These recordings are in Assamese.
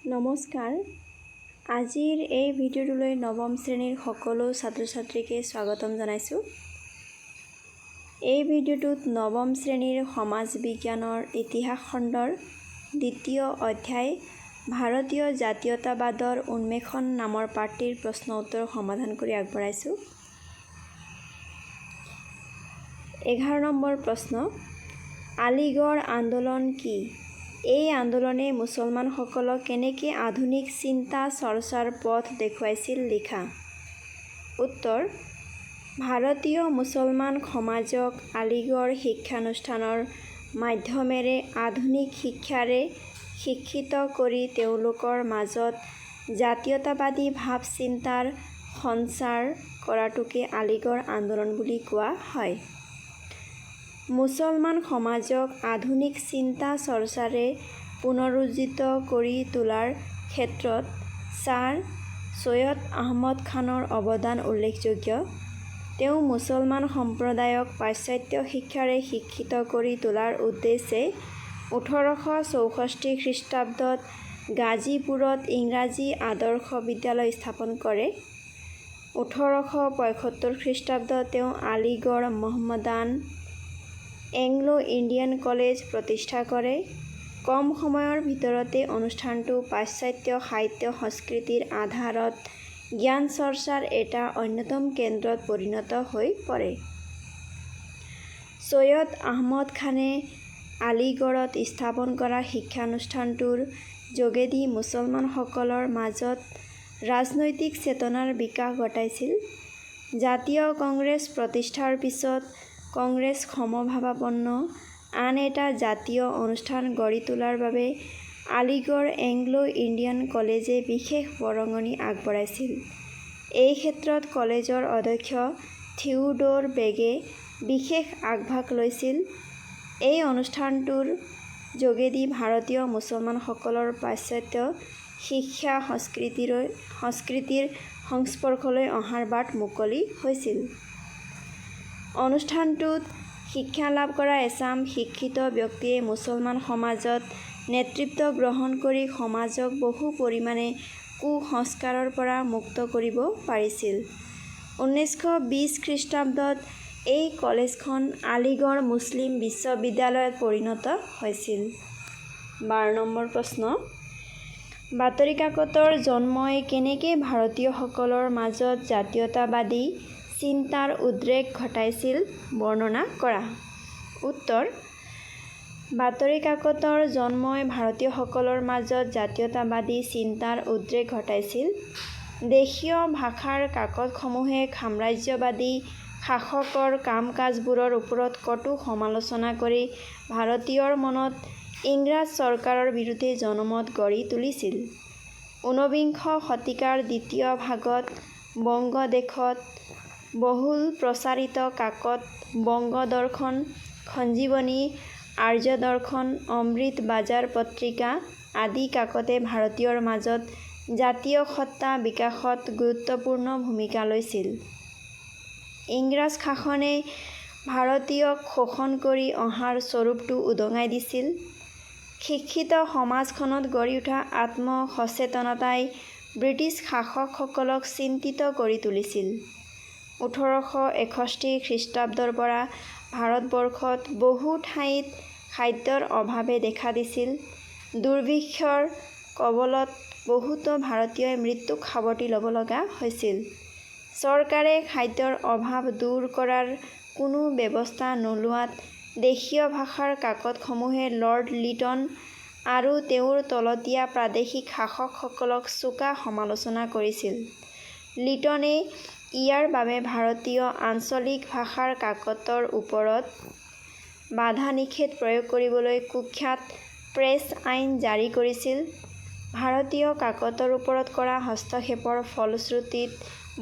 নমস্কাৰ। আজিৰ এই ভিডিঅ'টোলৈ নৱম শ্ৰেণীৰ সকলো ছাত্ৰ ছাত্ৰীকে স্বাগতম জনাইছোঁ। এই ভিডিঅ'টোত নৱম শ্ৰেণীৰ সমাজ বিজ্ঞানৰ ইতিহাস খণ্ডৰ দ্বিতীয় অধ্যায় ভাৰতীয় জাতীয়তাবাদৰ উন্মেষণ নামৰ পাঠটিৰ প্ৰশ্ন উত্তৰ সমাধান কৰি আগবঢ়াইছোঁ। 11 নম্বৰ প্ৰশ্ন, আলিগড় আন্দোলন কি? এই আন্দোলনে মুছলমানসকলক কেনেকৈ আধুনিক চিন্তা চৰ্চাৰ পথ দেখুৱাইছিল লিখা। উত্তৰ, ভাৰতীয় মুছলমান সমাজক আলিগড় শিক্ষানুষ্ঠানৰ মাধ্যমেৰে আধুনিক শিক্ষাৰে শিক্ষিত কৰি তেওঁলোকৰ মাজত জাতীয়তাবাদী ভাৱ চিন্তাৰ সঞ্চাৰ কৰাটোকে আলিগড় আন্দোলন বুলি কোৱা হয়। মুছলমান সমাজক আধুনিক চিন্তা চৰ্চাৰে পুনৰুজ্জীৱিত কৰি তোলাৰ ক্ষেত্ৰত ছাৰ ছৈয়দ আহমদ খানৰ অৱদান উল্লেখযোগ্য। তেওঁ মুছলমান সম্প্ৰদায়ক পাশ্চাত্য শিক্ষাৰে শিক্ষিত কৰি তোলাৰ উদ্দেশ্যে 1864 খ্ৰীষ্টাব্দত গাজীপুৰত ইংৰাজী আদৰ্শ বিদ্যালয় স্থাপন কৰে। 1875 খ্ৰীষ্টাব্দত তেওঁ আলিগড় মহম্মদান এংলো-ইণ্ডিয়ান কলেজ প্ৰতিষ্ঠা কৰে। কম সময়ৰ ভিতৰতে অনুষ্ঠানটো পাশ্চাত্য সাহিত্য সংস্কৃতিৰ আধাৰত জ্ঞান চৰ্চাৰ এটা অন্যতম কেন্দ্ৰত পৰিণত হৈ পৰে। ছৈয়দ আহমদ খানে আলিগড়ত স্থাপন কৰা শিক্ষানুষ্ঠানটোৰ যোগেদি মুছলমানসকলৰ মাজত ৰাজনৈতিক চেতনাৰ বিকাশ ঘটাইছিল। জাতীয় কংগ্ৰেছ প্ৰতিষ্ঠাৰ পিছত কংগ্ৰেছ সমভাৱাপন্ন আন এটা জাতীয় অনুষ্ঠান গঢ়ি তোলাৰ বাবে আলিগড় এংলো-ইণ্ডিয়ান কলেজে বিশেষ বৰঙণি আগবঢ়াইছিল। এই ক্ষেত্ৰত কলেজৰ অধ্যক্ষ থিওডৰ বেগে বিশেষ আগভাগ লৈছিল। এই অনুষ্ঠানটোৰ যোগেদি ভাৰতীয় মুছলমানসকলৰ পাশ্চাত্য শিক্ষা সংস্কৃতিৰ সংস্পৰ্শলৈ অহাৰ বাট মুকলি হৈছিল। অনুষ্ঠানটোত শিক্ষা লাভ কৰা এচাম শিক্ষিত ব্যক্তিয়ে মুছলমান সমাজত নেতৃত্ব গ্ৰহণ কৰি সমাজক বহু পৰিমাণে কুসংস্কাৰৰ পৰা মুক্ত কৰিব পাৰিছিল। 1920 খ্ৰীষ্টাব্দত এই কলেজখন আলিগড় মুছলিম বিশ্ববিদ্যালয়ত পৰিণত হৈছিল। 12 নম্বৰ প্ৰশ্ন, বাতৰি কাকতৰ জন্মই কেনেকৈ ভাৰতীয়সকলৰ মাজত জাতীয়তাবাদী চিন্তাৰ উদ্ৰেক ঘটাইছিল বৰ্ণনা কৰা। উত্তৰ, বাতৰি কাকতৰ জন্মই ভাৰতীয়সকলৰ মাজত জাতীয়তাবাদী চিন্তাৰ উদ্ৰেক ঘটাইছিল। দেশীয় ভাষাৰ কাকতসমূহে সাম্ৰাজ্যবাদী শাসকৰ কাম-কাজবোৰৰ ওপৰত কটু সমালোচনা কৰি ভাৰতীয়ৰ মনত ইংৰাজ চৰকাৰৰ বিৰুদ্ধে জনমত গঢ়ি তুলিছিল। 19বিংশ শতিকাৰ দ্বিতীয় ভাগত বংগদেশত বহুল প্ৰচাৰিত কাকত বংগদৰ্শন, সঞ্জীৱনী, আৰ্যদৰ্শন, অমৃত বাজাৰ পত্ৰিকা আদি কাকতে ভাৰতীয়ৰ মাজত জাতীয় সত্তা বিকাশত গুৰুত্বপূৰ্ণ ভূমিকা লৈছিল। ইংৰাজ শাসনে ভাৰতীয়ক শোষণ কৰি অহাৰ স্বৰূপটো উদঙাই দিছিল। শিক্ষিত সমাজখনত গঢ়ি উঠা আত্মসচেতনতাই ব্ৰিটিছ শাসকসকলক চিন্তিত কৰি তুলিছিল। 1861 খ্ৰীষ্টাব্দৰ পৰা ভাৰতবৰ্ষত বহু ঠাইত খাদ্যৰ অভাৱে দেখা দিছিল। দুৰ্ভিক্ষৰ কবলত বহুতো ভাৰতীয়ই মৃত্যুক সাৱটি ল'ব লগা হৈছিল। চৰকাৰে খাদ্যৰ অভাৱ দূৰ কৰাৰ কোনো ব্যৱস্থা নোলোৱাত দেশীয় ভাষাৰ কাকতসমূহে লৰ্ড লিটন আৰু তেওঁৰ তলতীয়া প্ৰাদেশিক শাসকসকলক চোকা সমালোচনা কৰিছিল। লিটনে ইয়াৰ বাবে ভাৰতীয় আঞ্চলিক ভাষাৰ কাকতৰ ওপৰত বাধা নিষেধ প্ৰয়োগ কৰিবলৈ কুখ্যাত প্ৰেছ আইন জাৰি কৰিছিল। ভাৰতীয় কাকতৰ ওপৰত কৰা হস্তক্ষেপৰ ফলশ্ৰুতিত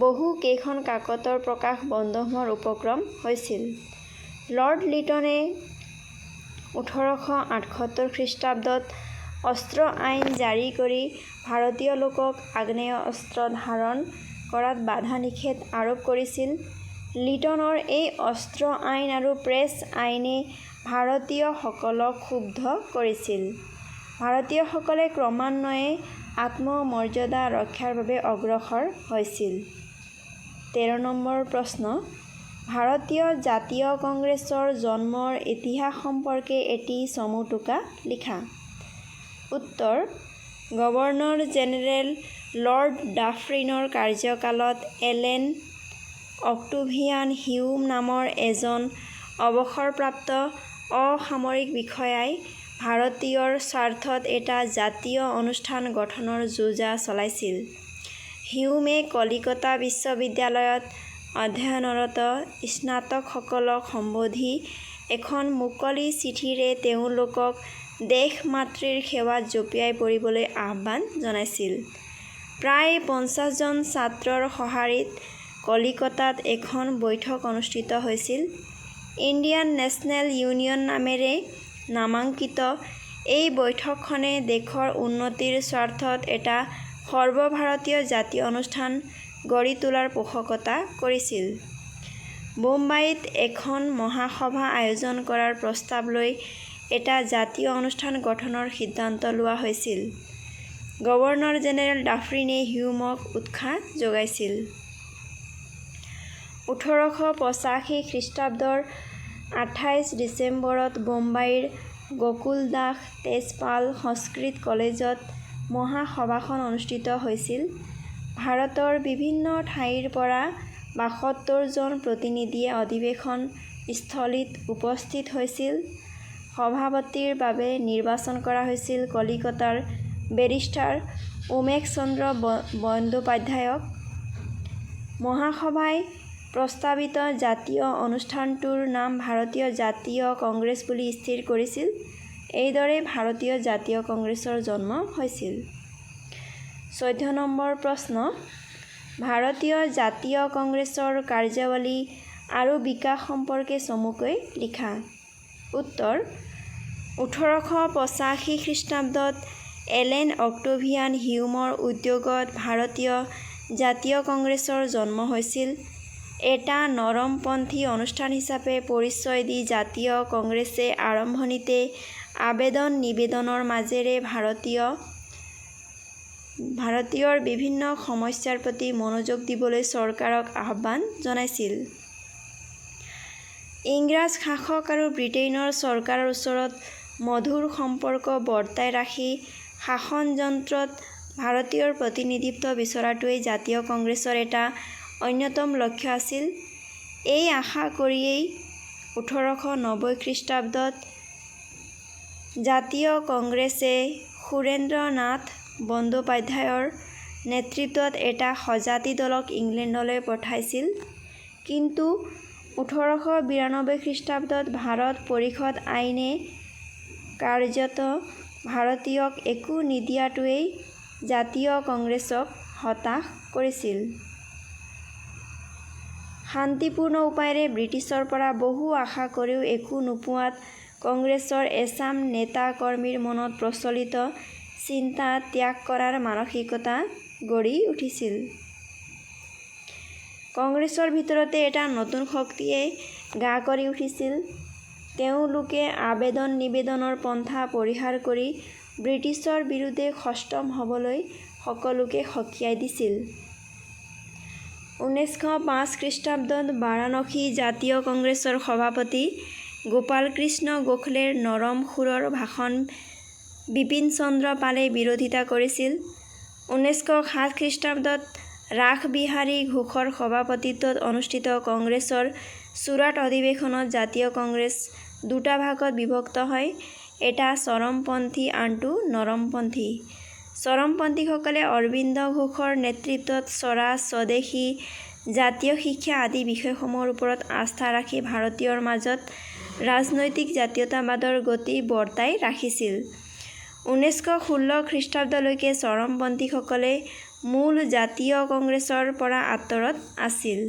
বহু কেইখন কাকতৰ প্ৰকাশ বন্ধ হোৱাৰ উপক্ৰম হৈছিল। লৰ্ড লিটনে 1878 খ্ৰীষ্টাব্দত অস্ত্ৰ আইন জাৰি কৰি ভাৰতীয় লোকক আগ্নেয়াস্ত্ৰ ধাৰণ কৰাত বাধা নিষেধ আৰোপ কৰিছিল। লিটনৰ এই অস্ত্ৰ আইন আৰু প্ৰেছ আইনে ভাৰতীয়সকলক ক্ষুব্ধ কৰিছিল। ভাৰতীয়সকলে ক্ৰমান্বয়ে আত্মমৰ্যাদা ৰক্ষাৰ বাবে অগ্ৰসৰ হৈছিল। 13 নম্বৰ প্ৰশ্ন, ভাৰতীয় জাতীয় কংগ্ৰেছৰ জন্মৰ ইতিহাস সম্পৰ্কে এটি চমু টোকা লিখা। উত্তৰ, গভৰ্ণৰ জেনেৰেল লৰ্ড ডাফৰিনৰ কাৰ্যকালত এলেন অক্টোভিয়ান হিউম নামৰ এজন অৱসৰপ্ৰাপ্ত অসামৰিক বিষয়াই ভাৰতীয়ৰ স্বাৰ্থত এটা জাতীয় অনুষ্ঠান গঠনৰ যোজা চলাইছিল। হিউমে কলিকতা বিশ্ববিদ্যালয়ত অধ্যয়নৰত স্নাতকসকলক সম্বোধি এখন মুকলি চিঠিৰে তেওঁলোকক দেশ মাতৃৰ সেৱাত জঁপিয়াই পৰিবলৈ আহ্বান জনাইছিল। প্ৰায় 50 জন ছাত্ৰৰ সঁহাৰিত কলিকতাত এখন বৈঠক অনুষ্ঠিত হৈছিল। ইণ্ডিয়ান নেশ্যনেল ইউনিয়ন নামেৰে নামাঙ্কিত এই বৈঠকখনে দেশৰ উন্নতিৰ স্বাৰ্থত এটা সৰ্বভাৰতীয় জাতীয় অনুষ্ঠান গঢ়ি তোলাৰ পোষকতা কৰিছিল। বোম্বাইত এখন মহাসভা আয়োজন কৰাৰ প্ৰস্তাৱ লৈ এটা জাতীয় অনুষ্ঠান গঠনৰ সিদ্ধান্ত লোৱা হৈছিল। গভৰ্ণৰ জেনেৰেল ডাফৰিনে হিউমক উৎসাহ যোগাইছিল। 1885 খ্ৰীষ্টাব্দৰ 28 ডিচেম্বৰত বোম্বাইৰ গোকুল দাস তেজপাল সংস্কৃত কলেজত মহাসভাখন অনুষ্ঠিত হৈছিল। ভাৰতৰ বিভিন্ন ঠাইৰ পৰা 72 জন প্ৰতিনিধিয়ে অধিৱেশন স্থলীত উপস্থিত হৈছিল। সভাপতিৰ বাবে নিৰ্বাচন কৰা হৈছিল কলিকতাৰ বেৰিষ্টাৰ উমেশ চন্দ্ৰ বন্দ্যোপাধ্যায়ক। মহাসভাই প্ৰস্তাৱিত জাতীয় অনুষ্ঠানটোৰ নাম ভাৰতীয় জাতীয় কংগ্ৰেছ বুলি স্থিৰ কৰিছিল। এইদৰে ভাৰতীয় জাতীয় কংগ্ৰেছৰ জন্ম হৈছিল। 14 নম্বৰ প্ৰশ্ন, ভাৰতীয় জাতীয় কংগ্ৰেছৰ কাৰ্যাৱলী আৰু বিকাশ সম্পৰ্কে চমুকৈ লিখা। উত্তৰ, 1885 খ্ৰীষ্টাব্দত এলেন অক্টোভিয়ান হিউমৰ উদ্যোগত ভাৰতীয় জাতীয় কংগ্ৰেছৰ জন্ম হৈছিল। এটা নৰমপন্থী অনুষ্ঠান হিচাপে পৰিচয় দি জাতীয় কংগ্ৰেছে আৰম্ভণিতে আবেদন-নিবেদনৰ মাজেৰে ভাৰতীয়ৰ বিভিন্ন সমস্যাৰ প্ৰতি মনোযোগ দিবলৈ চৰকাৰক আহ্বান জনাইছিল। ইংৰাজ শাসক আৰু ব্ৰিটেইনৰ চৰকাৰৰ ওচৰত মধুৰ সম্পৰ্ক বৰ্তাই ৰাখি শাসনযন্ত্ৰত ভাৰতীয়ৰ প্ৰতিনিধিত্ব বিচৰাটোৱেই জাতীয় কংগ্ৰেছৰ এটা অন্যতম লক্ষ্য আছিল। এই আশা কৰিয়েই 1890 খ্ৰীষ্টাব্দত জাতীয় কংগ্ৰেছে সুৰেন্দ্ৰ নাথ বন্দ্যোপাধ্যায়ৰ নেতৃত্বত এটা স্বজাতি দলক ইংলেণ্ডলৈ পঠাইছিল। কিন্তু 1892 খ্ৰীষ্টাব্দত ভাৰত পৰিষদ আইনে কাৰ্যত ভাৰতীয়ক একো নিদিয়াটোৱেই জাতীয় কংগ্ৰেছক হতাশ কৰিছিল। শান্তিপূৰ্ণ উপায়েৰে ব্ৰিটিছৰ পৰা বহু আশা কৰিও একো নোপোৱাত কংগ্ৰেছৰ এচাম নেতা-কৰ্মীৰ মনত প্ৰচলিত চিন্তা ত্যাগ কৰাৰ মানসিকতা গঢ়ি উঠিছিল। কংগ্ৰেছৰ ভিতৰতে এটা নতুন শক্তিয়ে গা কৰি উঠিছিল। তেওঁলোকে আবেদন-নিবেদনৰ পন্থা পৰিহাৰ কৰি ব্ৰিটিছৰ বিৰুদ্ধে সষ্টম হ'বলৈ সকলোকে সকীয়াই দিছিল। 1905 খ্ৰীষ্টাব্দত বাৰাণসী জাতীয় কংগ্ৰেছৰ সভাপতি গোপাল কৃষ্ণ গোখলেৰ নৰম সুৰৰ ভাষণ বিপিন চন্দ্ৰ পালে বিৰোধিতা কৰিছিল। 1907 খ্ৰীষ্টাব্দত ৰাসবিহাৰী ঘোষৰ সভাপতিত্বত অনুষ্ঠিত কংগ্ৰেছৰ চুৰাট অধিৱেশনত জাতীয় কংগ্ৰেছ দুটা ভাগত বিভক্ত হয়, এটা চৰমপন্থী আনটো নৰমপন্থী। চৰমপন্থীসকলে অৰবিন্দ ঘোষৰ নেতৃত্বত স্বৰাজ, স্বদেশী, জাতীয় শিক্ষা আদি বিষয়সমূহৰ ওপৰত আস্থা ৰাখি ভাৰতীয়ৰ মাজত ৰাজনৈতিক জাতীয়তাবাদৰ গতি বৰ্তাই ৰাখিছিল। 1916 খ্ৰীষ্টাব্দলৈকে চৰমপন্থীসকলে মূল জাতীয় কংগ্ৰেছৰ পৰা আঁতৰত আছিল।